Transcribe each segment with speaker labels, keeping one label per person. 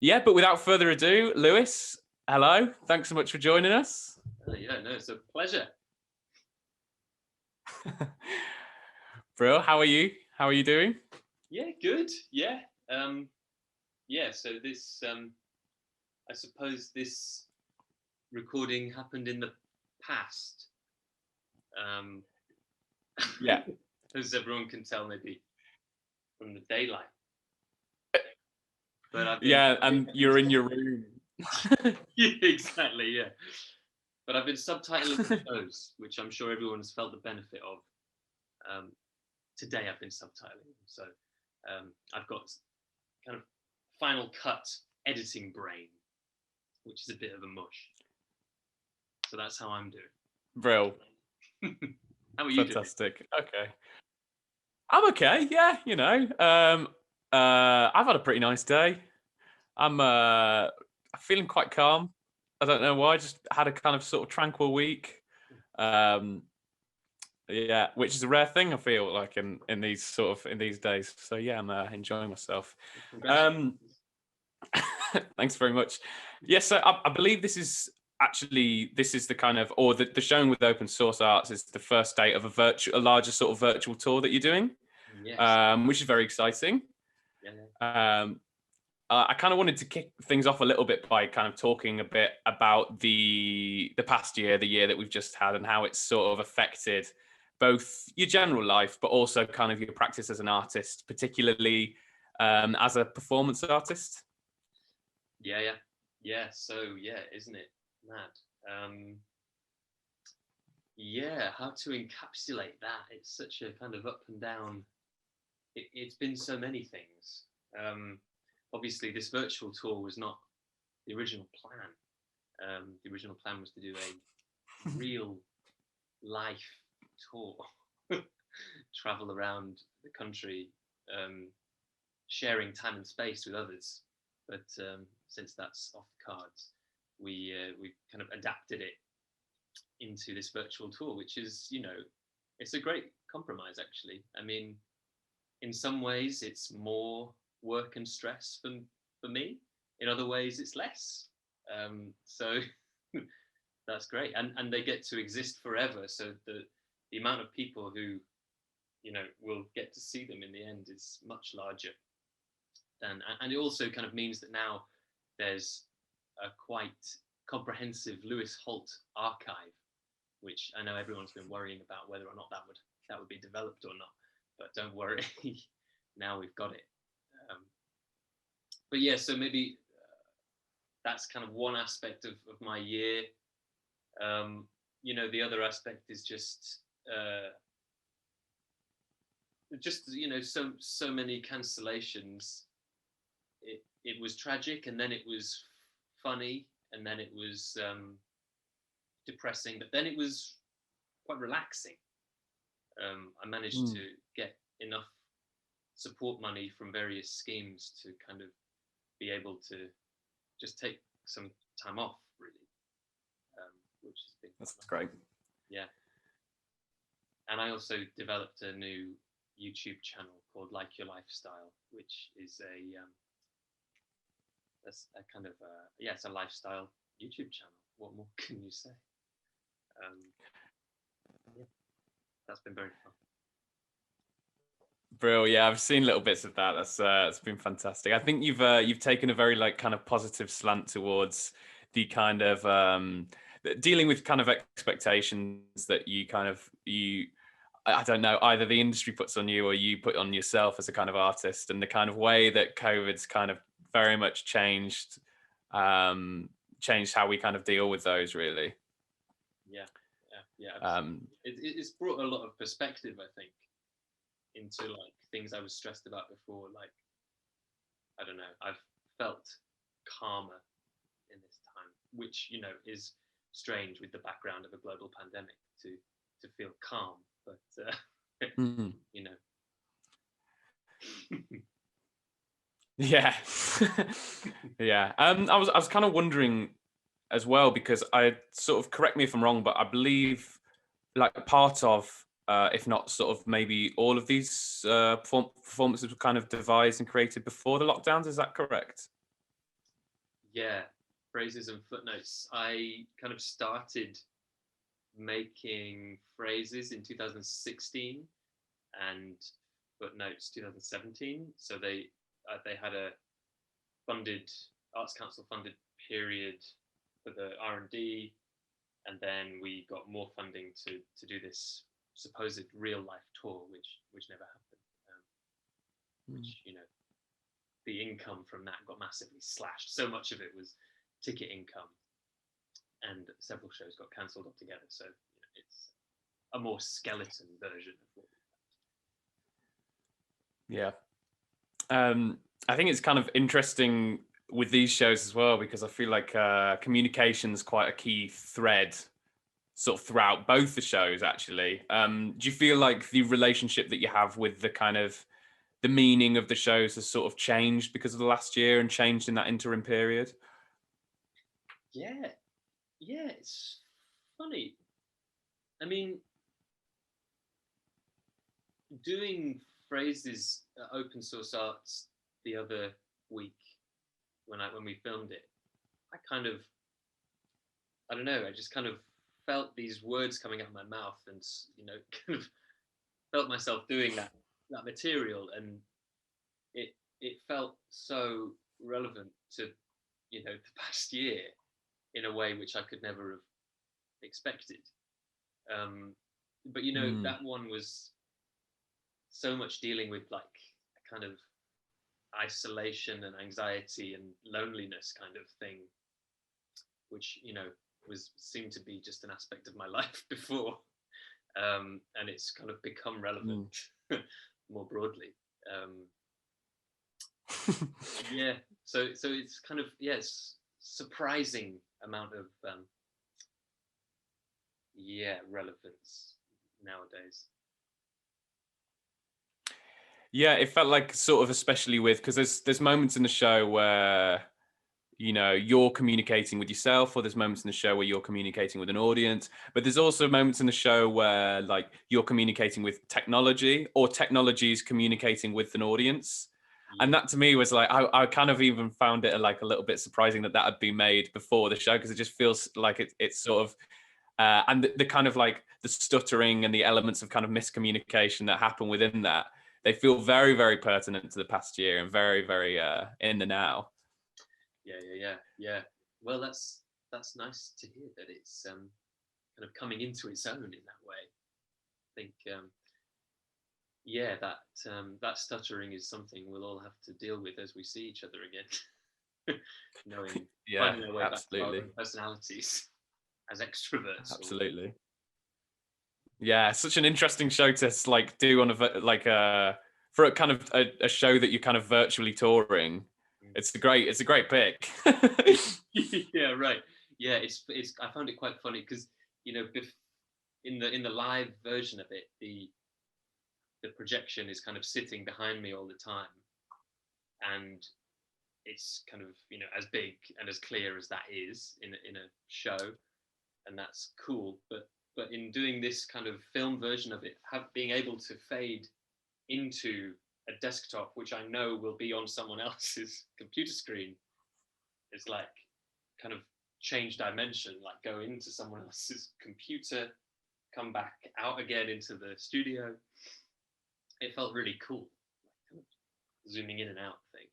Speaker 1: Yeah, but without further ado, Lewis, hello. Thanks so much for joining us.
Speaker 2: Yeah, no, it's a pleasure.
Speaker 1: Bro, how are you? How are you doing?
Speaker 2: Yeah, good. Yeah. Yeah, so this I suppose this recording happened in the past. Um
Speaker 1: Yeah.
Speaker 2: as everyone can tell maybe from the daylight. But
Speaker 1: Yeah, and you're in your room.
Speaker 2: yeah, exactly, yeah. But I've been subtitling the shows, which I'm sure everyone's felt the benefit of. Um, Today I've been subtitling, so I've got kind of final cut editing brain, which is a bit of a mush. So that's how I'm doing.
Speaker 1: Bro,
Speaker 2: How are you doing?
Speaker 1: fantastic. Okay. I'm okay, yeah, I've had a pretty nice day. I'm feeling quite calm. I don't know why, just had a kind of sort of tranquil week. Um yeah, which is a rare thing I feel like in these days. So yeah, I'm enjoying myself.
Speaker 2: Congratulations.
Speaker 1: Um Thanks very much. Yes, so I believe this is the kind of, or the showing with open source arts is the first date of a larger sort of virtual tour that you're doing,
Speaker 2: Yes.
Speaker 1: which is very exciting.
Speaker 2: Yeah, yeah.
Speaker 1: Um, I kind of wanted to kick things off a little bit by kind of talking a bit about the past year, the year that we've just had, and how it's sort of affected both your general life, but also kind of your practice as an artist, particularly as a performance artist.
Speaker 2: Yeah, yeah. Yeah, so yeah, isn't it mad? Yeah, how to encapsulate that? It's such a kind of up and down. It's been so many things. Um, Obviously, this virtual tour was not the original plan. The original plan was to do a real life tour, travel around the country, um, sharing time and space with others. But since that's off the cards, we kind of adapted it into this virtual tour, which is, it's a great compromise actually. I mean, in some ways, it's more work and stress for me. In other ways, it's less. So that's great, and they get to exist forever. So the amount of people who will get to see them in the end is much larger and it also kind of means that now there's a quite comprehensive Lewis Holt archive, which I know everyone's been worrying about whether or not that would be developed or not. But don't worry, now we've got it. Um, but yeah, so maybe that's kind of one aspect of my year. The other aspect is just so many cancellations. It was tragic, and then it was funny, and then it was depressing, but then it was quite relaxing. I managed to get enough support money from various schemes to kind of be able to just take some time off, really, which has been
Speaker 1: That's
Speaker 2: nice.
Speaker 1: great.
Speaker 2: Yeah. And I also developed a new YouTube channel called Like Your Lifestyle, which is a kind of it's a lifestyle YouTube channel. What more can you say? Yeah, that's been very fun.
Speaker 1: Bro, yeah, I've seen little bits of that. That's been fantastic. I think you've taken a very like kind of positive slant towards the kind of dealing with kind of expectations that I don't know, either the industry puts on you or you put on yourself as a kind of artist, and the kind of way that COVID's kind of very much changed how we kind of deal with those, really.
Speaker 2: Yeah. It's brought a lot of perspective, I think, into like things I was stressed about before. Like, I don't know, I've felt calmer in this time, which is strange with the background of a global pandemic to feel calm, but
Speaker 1: Mm.
Speaker 2: you know.
Speaker 1: Yeah. Yeah. I was kind of wondering as well, because I sort of, correct me if I'm wrong, but I believe like part of if not sort of maybe all of these performances were kind of devised and created before the lockdowns. Is that correct?
Speaker 2: Yeah, phrases and footnotes. I kind of started making phrases in 2016 and footnotes 2017. So they had a funded Arts Council funded period for the R&D, and then we got more funding to do this supposed real life tour, which never happened. Which the income from that got massively slashed. So much of it was ticket income, and several shows got cancelled altogether. So it's a more skeleton version of what.
Speaker 1: Yeah. I think it's kind of interesting with these shows as well, because I feel like communication is quite a key thread sort of throughout both the shows, actually. Do you feel like the relationship that you have with the kind of the meaning of the shows has sort of changed because of the last year and changed in that interim period?
Speaker 2: Yeah, it's funny. I mean, doing phrases open source arts the other week when we filmed it, I don't know, I just kind of felt these words coming out of my mouth, and kind of felt myself doing that material, and it felt so relevant to the past year in a way which I could never have expected. But that one was so much dealing with like a kind of isolation and anxiety and loneliness kind of thing, which was seemed to be just an aspect of my life before, and it's kind of become relevant more broadly. Yeah, so it's kind of it's surprising amount of relevance nowadays.
Speaker 1: Yeah, it felt like sort of, especially with, because there's moments in the show where you're communicating with yourself, or there's moments in the show where you're communicating with an audience, but there's also moments in the show where like you're communicating with technology, or technology is communicating with an audience. And that to me was like, I kind of even found it like a little bit surprising that had been made before the show, because it just feels like it's sort of and the kind of like the stuttering and the elements of kind of miscommunication that happen within that, they feel very, very pertinent to the past year and very, very in the now.
Speaker 2: Yeah. Well, that's nice to hear that it's kind of coming into its own in that way. I think that stuttering is something we'll all have to deal with as we see each other again. Finding our way back to our own personalities as extroverts.
Speaker 1: Absolutely. Yeah, such an interesting show to like do on for a kind of a show that you're kind of virtually touring. It's a great pick.
Speaker 2: Yeah, right. Yeah, it's I found it quite funny because in the live version of it, the projection is kind of sitting behind me all the time, and it's kind of as big and as clear as that is in a show, and that's cool. But in doing this kind of film version of it, being able to fade into a desktop, which I know will be on someone else's computer screen, is like kind of change dimension, like go into someone else's computer, come back out again into the studio. It felt really cool, like kind of zooming in and out thing.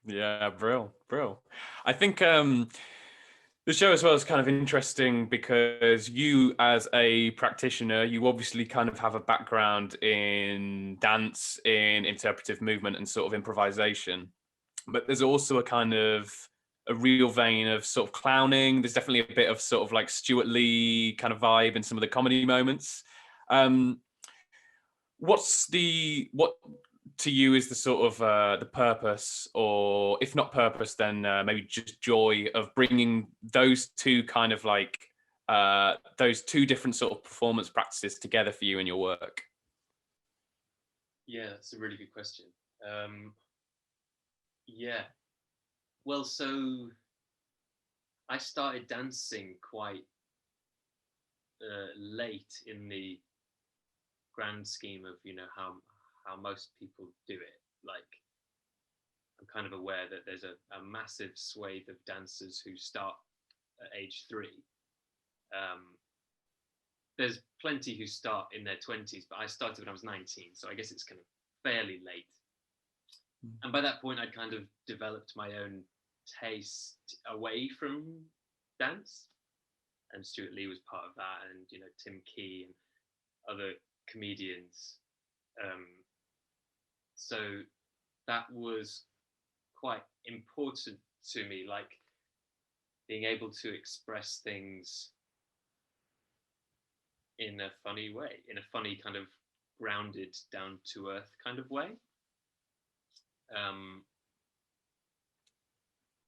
Speaker 1: Yeah, brill. I think the show as well is kind of interesting because you, as a practitioner, you obviously kind of have a background in dance, in interpretive movement and sort of improvisation. But there's also a kind of a real vein of sort of clowning. There's definitely a bit of sort of like Stuart Lee kind of vibe in some of the comedy moments. What to you is the sort of the purpose, or if not purpose, then maybe just joy of bringing those two kind of like those two different sort of performance practices together for you in your work?
Speaker 2: Yeah, that's a really good question. Yeah, well, so I started dancing quite late in the grand scheme of how most people do it. Like, I'm kind of aware that there's a massive swathe of dancers who start at age 3. There's plenty who start in their 20s, but I started when I was 19, so I guess it's kind of fairly late. And by that point, I'd kind of developed my own taste away from dance, and Stuart Lee was part of that, and Tim Key and other comedians. So that was quite important to me, like being able to express things in a funny way, in a funny kind of grounded, down to earth kind of way.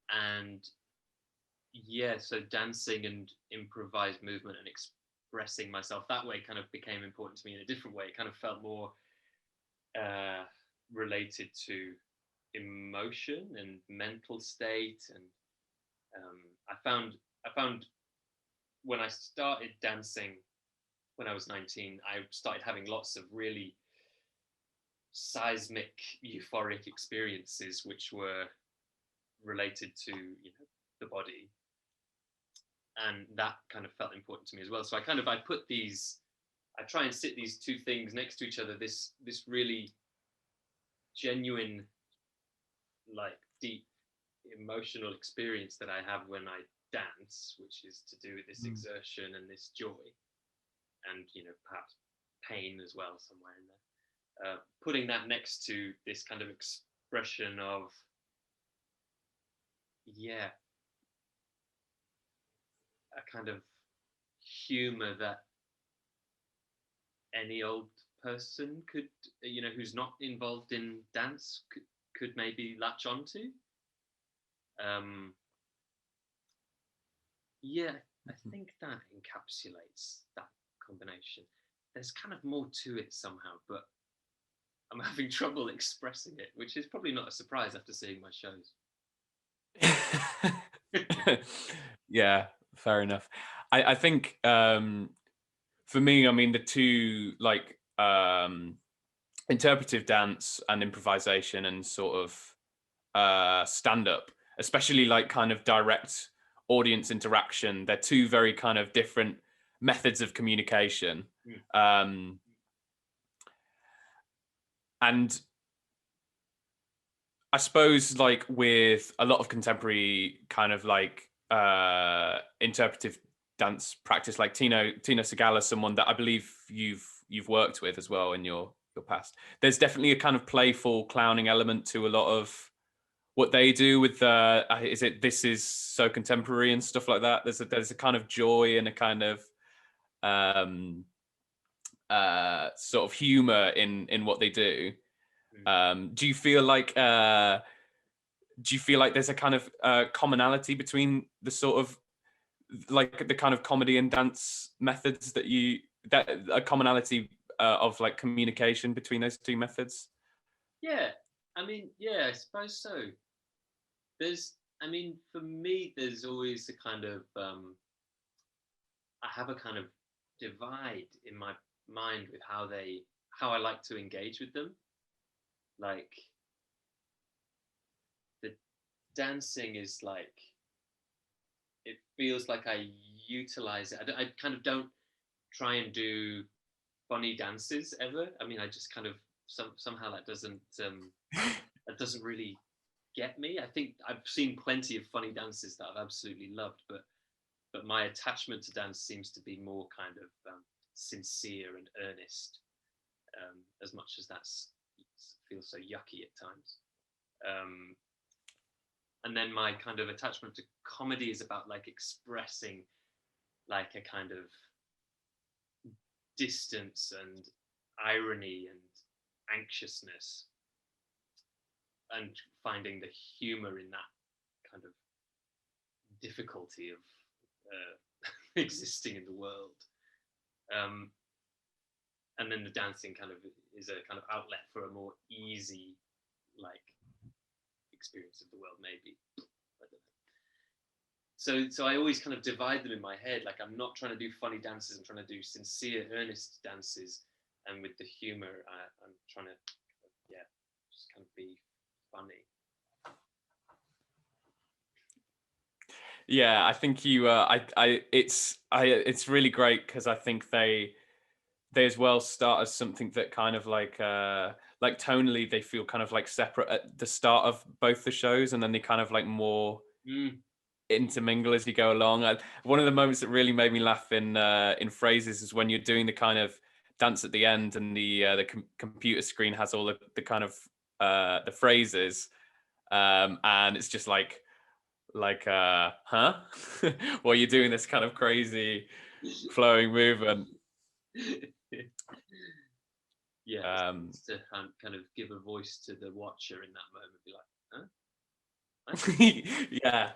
Speaker 2: And yeah, so dancing and improvised movement and expressing myself that way kind of became important to me in a different way. It kind of felt more related to emotion and mental state. And I found when I started dancing when I was 19, I started having lots of really seismic, euphoric experiences, which were related to the body, and that kind of felt important to me as well. So I try and sit these two things next to each other. This really genuine, like deep emotional experience that I have when I dance, which is to do with this exertion and this joy, and perhaps pain as well somewhere in there. Putting that next to this kind of expression of a kind of humor that any old person could, who's not involved in dance, could maybe latch onto. I think that encapsulates that combination. There's kind of more to it somehow, but I'm having trouble expressing it, which is probably not a surprise after seeing my shows.
Speaker 1: Yeah, fair enough. I think for me, I mean, the two, like interpretive dance and improvisation and sort of stand-up, especially like kind of direct audience interaction, they're two very kind of different methods of communication. And I suppose like with a lot of contemporary kind of like interpretive dance practice, like Tina Segala, someone that I believe you've worked with as well in your past. There's definitely a kind of playful clowning element to a lot of what they do with this is so contemporary and stuff like that. There's a kind of joy and a kind of sort of humor in what they do. Do you feel like there's a kind of commonality between the sort of like the kind of comedy and dance methods that a commonality of like communication between those two methods?
Speaker 2: Yeah, I mean, yeah, I suppose so. For me, there's always a kind of, I have a kind of divide in my mind with how I like to engage with them. Like, the dancing is like, it feels like I utilize it. I kind of don't try and do funny dances ever. I mean, I just kind of somehow that doesn't really get me. I think I've seen plenty of funny dances that I've absolutely loved, but my attachment to dance seems to be more kind of sincere and earnest, as much as that feels so yucky at times. And then my kind of attachment to comedy is about like expressing like a kind of distance and irony and anxiousness, and finding the humor in that kind of difficulty of existing in the world. And then the dancing kind of is a kind of outlet for a more easy, like, experience of the world, maybe. I don't know. So I always kind of divide them in my head. Like, I'm not trying to do funny dances. I'm trying to do sincere, earnest dances. And with the humor, I'm trying to, just kind of be funny.
Speaker 1: Yeah, I think you. It's really great because I think they as well start as something that kind of like tonally they feel kind of like separate at the start of both the shows, and then they kind of like more
Speaker 2: Mm.
Speaker 1: intermingle as you go along. One of the moments that really made me laugh in phrases is when you're doing the kind of dance at the end, and the computer screen has all the kind of the phrases, and it's just huh, while you're doing this kind of crazy flowing movement.
Speaker 2: Yeah,
Speaker 1: Um,
Speaker 2: it's to kind of give a voice to the watcher in that moment. Be like, huh?
Speaker 1: yeah,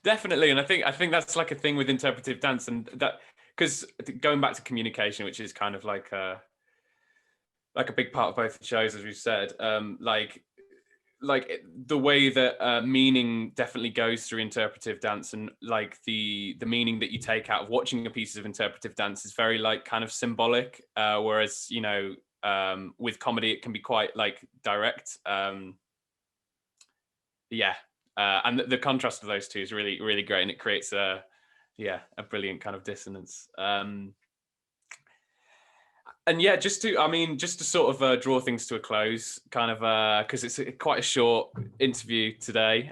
Speaker 1: definitely. And I think that's like a thing with interpretive dance, and that because going back to communication, which is kind of like a big part of both the shows, as we've said, the way that meaning definitely goes through interpretive dance, and like the meaning that you take out of watching a piece of interpretive dance is very like kind of symbolic, whereas with comedy it can be quite like direct. Yeah, and the contrast of those two is really really great, and it creates a brilliant kind of dissonance. And yeah, just to sort of draw things to a close, kind of because it's quite a short interview today.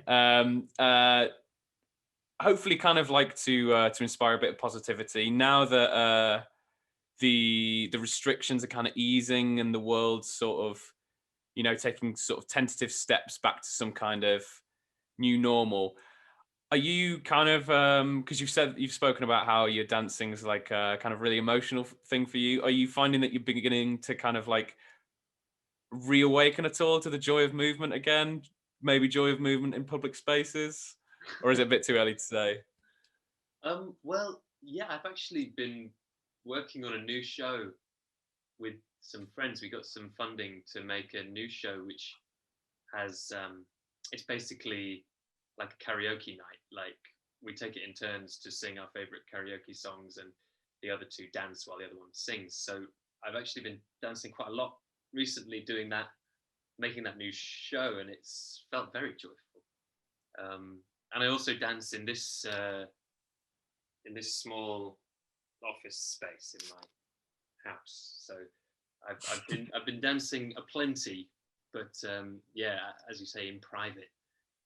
Speaker 1: Hopefully, kind of like to inspire a bit of positivity now that the restrictions are kind of easing, and the world's sort of taking sort of tentative steps back to some kind of new normal. Are you kind of because you've spoken about how your dancing is like a kind of really emotional thing for you? Are you finding that you're beginning to kind of like reawaken at all to the joy of movement again? Maybe joy of movement in public spaces, or is it a bit too early to say?
Speaker 2: Well, yeah, I've actually been working on a new show with some friends. We got some funding to make a new show, which has it's basically like a karaoke night. Like we take it in turns to sing our favorite karaoke songs, and the other two dance while the other one sings. So I've actually been dancing quite a lot recently, doing that, making that new show, and it's felt very joyful. And I also dance in this small office space in my house. So I've been dancing aplenty, but yeah, as you say, in private.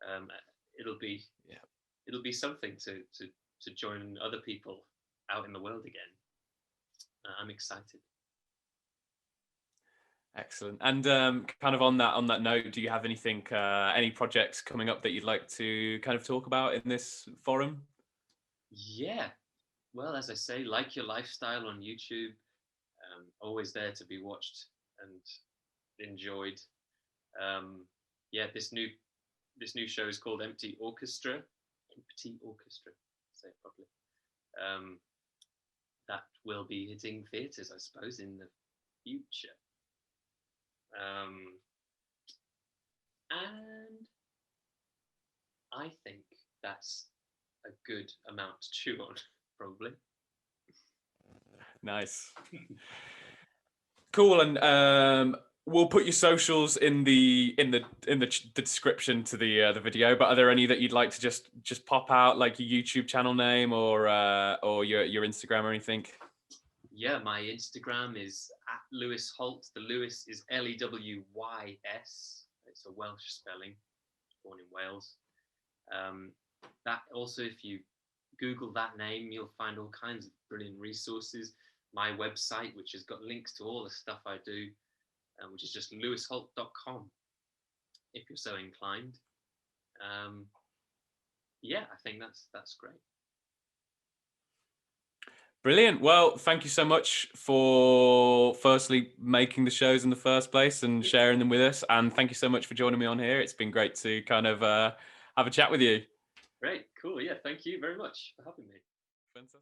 Speaker 2: Um, it'll be
Speaker 1: Yeah.
Speaker 2: it'll be something to join other people out in the world again. I'm excited.
Speaker 1: Excellent. And kind of on that note, do you have anything, any projects coming up that you'd like to kind of talk about in this forum?
Speaker 2: Yeah. Well, as I say, like your lifestyle on YouTube, always there to be watched and enjoyed. Um, yeah, this new show is called Empty Orchestra. Empty Orchestra. Say it properly. Um, that will be hitting theatres, I suppose, in the future. Um, and I think that's a good amount to chew on, probably.
Speaker 1: Nice. Cool. And we'll put your socials in the description to the video. But are there any that you'd like to just pop out, like your YouTube channel name or your Instagram or anything?
Speaker 2: Yeah, my Instagram is at Lewys Holt. The Lewis is Lewys. It's a Welsh spelling, born in Wales. That also, if you Google that name, you'll find all kinds of brilliant resources. My website, which has got links to all the stuff I do, which is just lewisholt.com, if you're so inclined. Yeah, I think that's great.
Speaker 1: Brilliant. Well, thank you so much for firstly making the shows in the first place and sharing them with us. And thank you so much for joining me on here. It's been great to kind of have a chat with you.
Speaker 2: Great, cool. Yeah, thank you very much for having me.
Speaker 1: Fantastic.